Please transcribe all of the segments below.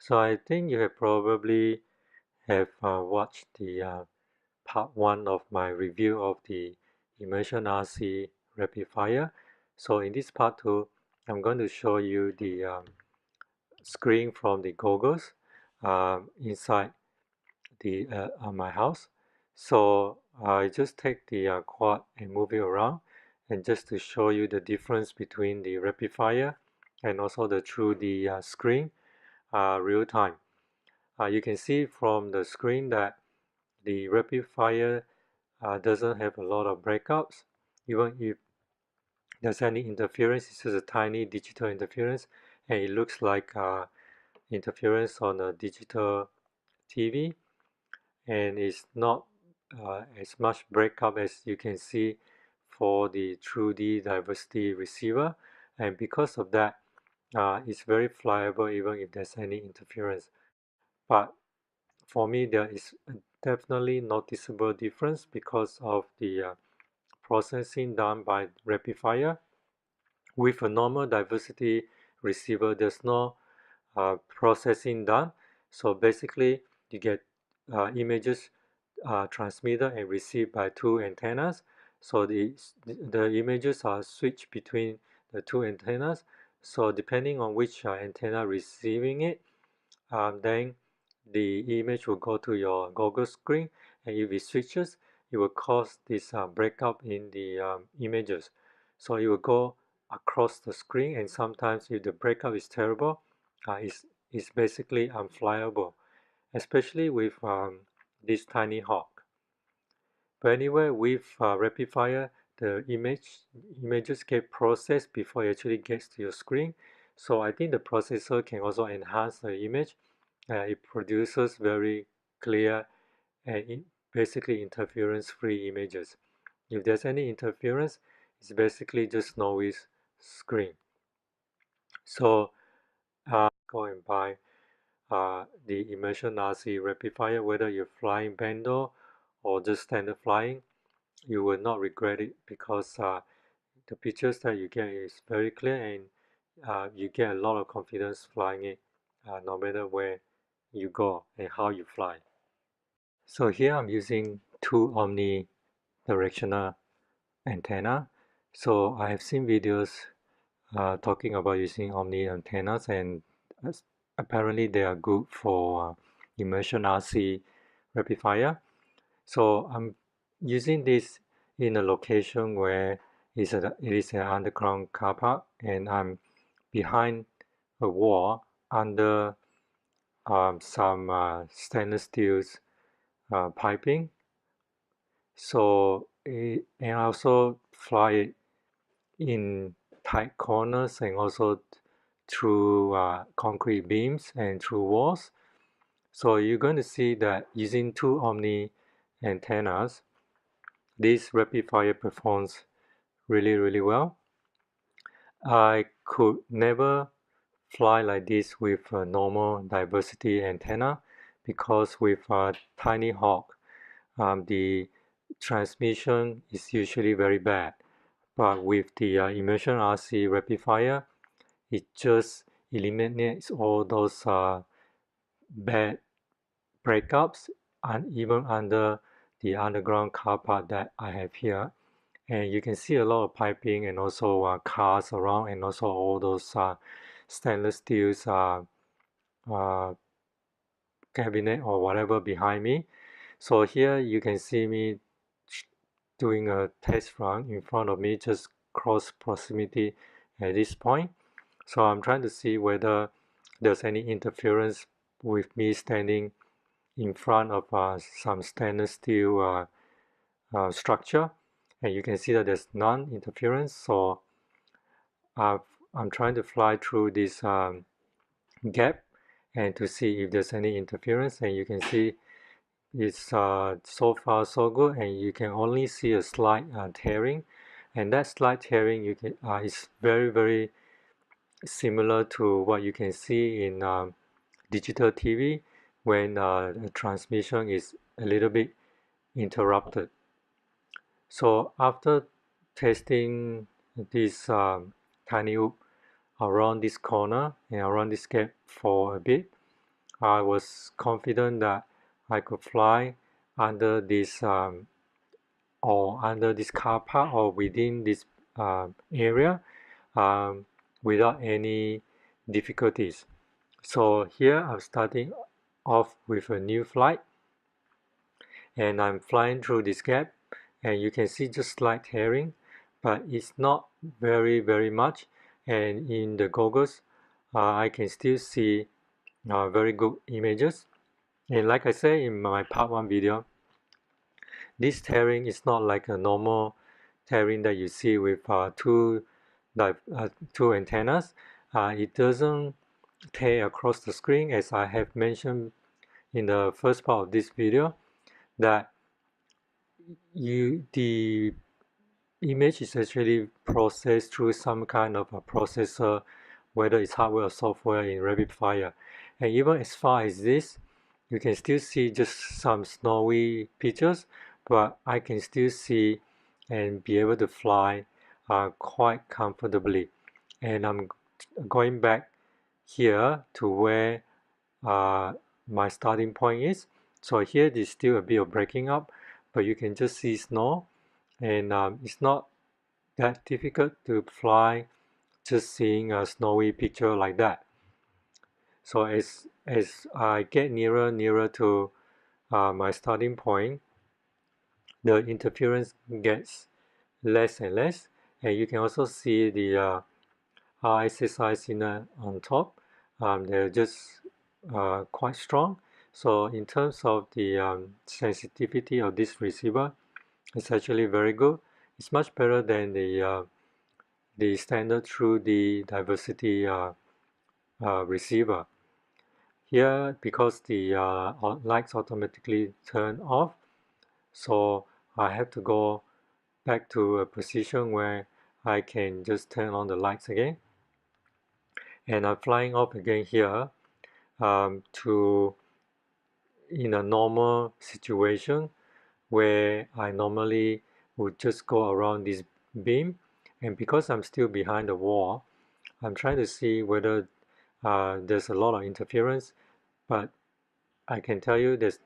So I think you have probably watched the part 1 of my review of the ImmersionRC Rapidfire. So in this part 2, I'm going to show you the screen from the goggles inside my house. So I just take the quad and move it around, and just to show you the difference between the Rapidfire and also the True D screen real time. You can see from the screen that the Rapidfire doesn't have a lot of breakouts. Even if there's any interference, it's just a tiny digital interference, and it looks like interference on a digital TV, and it's not as much breakup as you can see for the True D diversity receiver, and because of that, it's very flyable even if there's any interference. But for me, there is definitely noticeable difference because of the processing done by Rapidfire. With a normal diversity receiver, there's no processing done. So basically, you get images transmitted and received by two antennas. So the images are switched between the two antennas. So depending on which antenna receiving it, then the image will go to your goggle screen, and if it switches, it will cause this breakup in the images. So it will go across the screen, and sometimes if the breakup is terrible, it's basically unflyable, especially with this tiny hawk. But anyway, with Rapidfire, the images get processed before it actually gets to your screen. So I think the processor can also enhance the image. It produces very clear and basically interference-free images. If there's any interference, it's basically just noise screen. So go and buy the ImmersionRC Rapidfire, whether you're flying bando or just standard flying, you will not regret it because the pictures that you get is very clear, and you get a lot of confidence flying it no matter where you go and how you fly. So here I'm using two omnidirectional antenna. So I have seen videos talking about using omni antennas, and apparently they are good for ImmersionRC Rapidfire. So I'm using this in a location where it is an underground car park, and I'm behind a wall under some stainless steel piping. So and I also fly it in tight corners and also through concrete beams and through walls. So you're going to see that using two omni antennas, this Rapidfire performs really well. I could never fly like this with a normal diversity antenna because with a tiny hawk, the transmission is usually very bad. But with the ImmersionRC Rapidfire, it just eliminates all those bad breakups, and even under the underground car park that I have here. And you can see a lot of piping and also cars around, and also all those stainless steel uh, cabinet or whatever behind me. So here you can see me doing a test run in front of me, just close proximity at this point. So I'm trying to see whether there's any interference with me standing in front of some stainless steel structure, and you can see that there's none interference. So I'm trying to fly through this gap and to see if there's any interference, and you can see it's so far so good, and you can only see a slight tearing, and that slight tearing you can is very similar to what you can see in digital TV when the transmission is a little bit interrupted. So after testing this tiny hoop around this corner and around this gap for a bit, I was confident that I could fly under this or under this car park or within this area um, without any difficulties. So here I'm starting off with a new flight, and I'm flying through this gap, and you can see just slight tearing, but it's not very much. And in the goggles I can still see very good images. And like I said in my part 1 video, this tearing is not like a normal tearing that you see with two antennas. It doesn't tear across the screen, as I have mentioned in the first part of this video, that the image is actually processed through some kind of a processor, whether it's hardware or software in Rapidfire. And even as far as this, you can still see just some snowy pictures, but I can still see and be able to fly quite comfortably. And I'm going back here to where my starting point is. So here there's still a bit of breaking up, but you can just see snow, and it's not that difficult to fly just seeing a snowy picture like that. So as I get nearer to my starting point, the interference gets less and less, and you can also see the RSSI signal on top. They're just quite strong. So in terms of the sensitivity of this receiver, it's actually very good. It's much better than the standard True D diversity receiver. Here, because the lights automatically turn off, so I have to go back to a position where I can just turn on the lights again. And I'm flying off again here to in a normal situation where I normally would just go around this beam. And because I'm still behind the wall, I'm trying to see whether there's a lot of interference, but I can tell you there's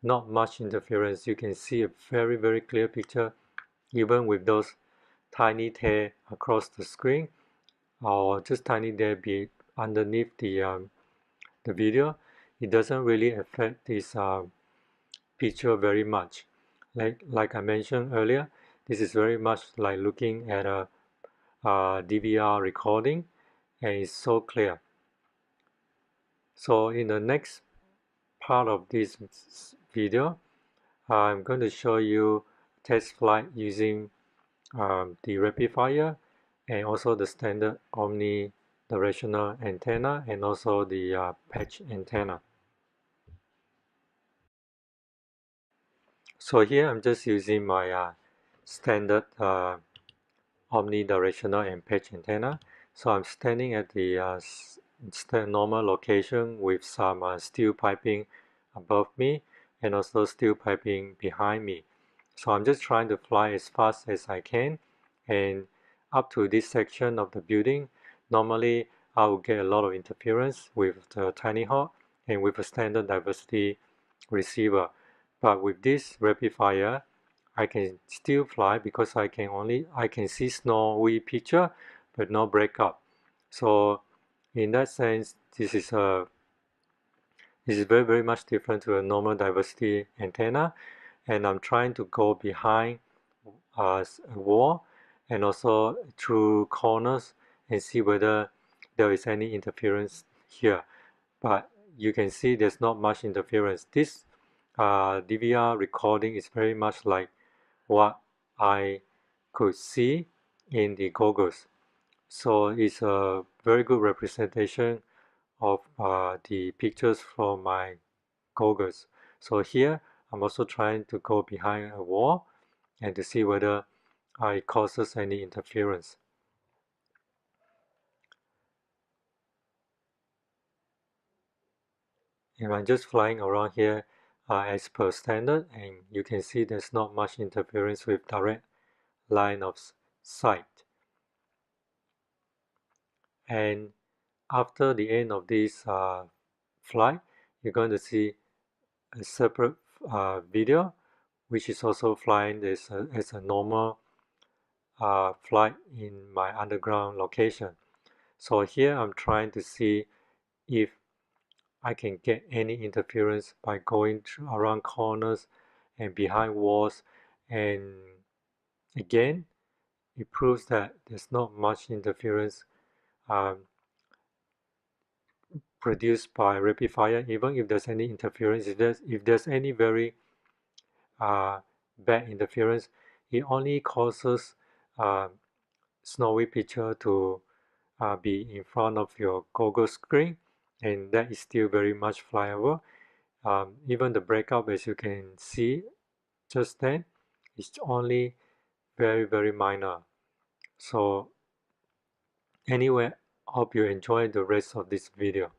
not much interference. You can see a very clear picture even with those tiny tear across the screen, or just tiny tear be underneath the video. It doesn't really affect this picture very much. Like I mentioned earlier, this is very much like looking at a DVR recording, and it's so clear. So in the next part of this video, I'm going to show you test flight using the Rapidfire and also the standard omnidirectional antenna and also the patch antenna. So here I'm just using my standard omnidirectional and patch antenna. So I'm standing at the normal location with some steel piping above me and also steel piping behind me. So I'm just trying to fly as fast as I can, and up to this section of the building, normally I will get a lot of interference with the Tiny Hawk and with a standard diversity receiver. But with this Rapidfire, I can still fly because I can see snowy picture but no breakup. So in that sense, this is very much different to a normal diversity antenna, and I'm trying to go behind a wall and also through corners and see whether there is any interference here. But you can see there's not much interference. This DVR recording is very much like what I could see in the goggles. So it's a very good representation of the pictures from my goggles. So here I'm also trying to go behind a wall and to see whether it causes any interference. And I'm just flying around here as per standard, and you can see there's not much interference with direct line of sight. And after the end of this flight, you're going to see a separate video, which is also flying as a normal flight in my underground location. So here I'm trying to see if I can get any interference by going around corners and behind walls, and again it proves that there's not much interference produced by Rapidfire. Even if there's any interference, if there's any very bad interference, it only causes snowy picture to be in front of your goggle screen, and that is still very much flyable. Even the breakup, as you can see just then, is only very minor. So anyway, hope you enjoy the rest of this video.